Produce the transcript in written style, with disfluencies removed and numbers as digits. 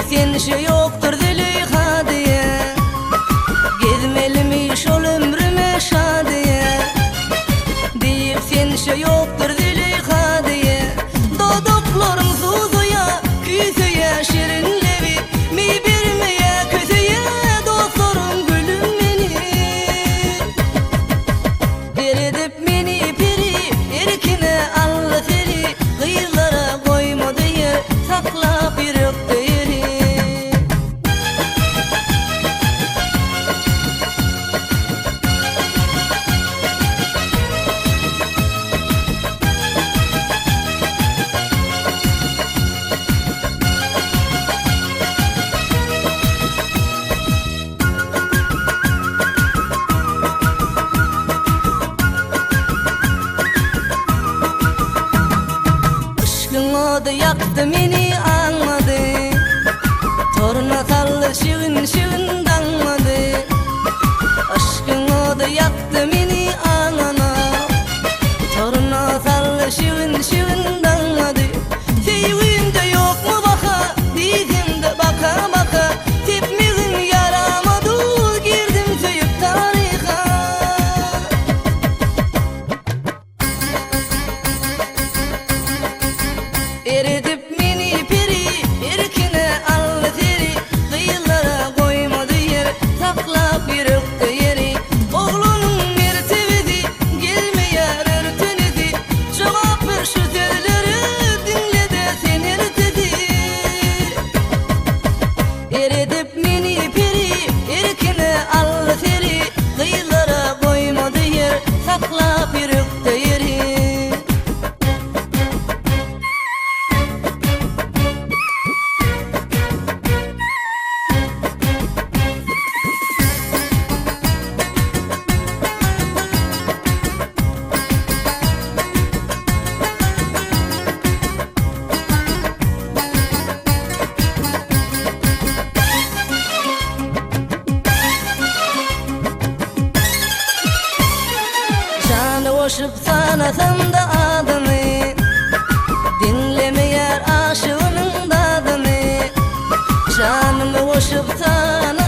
sen şey yoktur Züleyha diye. Gezmeli şol ömrüme şadiye. Deyip sen şey yoktur Züleyha diye. Doduklarım suzuya, küsüye şirinlevi. Mi birmeye kötüye dostlarım gülüm beni. Eredip beni piri, erkine Allah seni. Kıyılara koyma diye, sakla bir öptü yeri. Aşkın yaktı beni anladı. Torna sallı şirin şirin danmadı. Aşkın yaktı beni anana. Torna sallı şirin şirin danmadı. Sevgimde yok mu baka, dizimde baka baka. Tepmizin yaramadı, girdim söyüp tariha. Eredip mini piri, erkine Allah seni. Kıyılara koymadı yer, sakla bir öptü yeri. Oğlunun mertebesi, gelmeyer örtünesi. Cevap ver şu sözleri, dinle de sen ertesi. Eredip mini piri, erkine Allah seni. Kıyılara koymadı yer, sakla bir öptü yeri. Koşup sanasam da adını, dinlemeyer aşığının dadını. Canımı koşup sana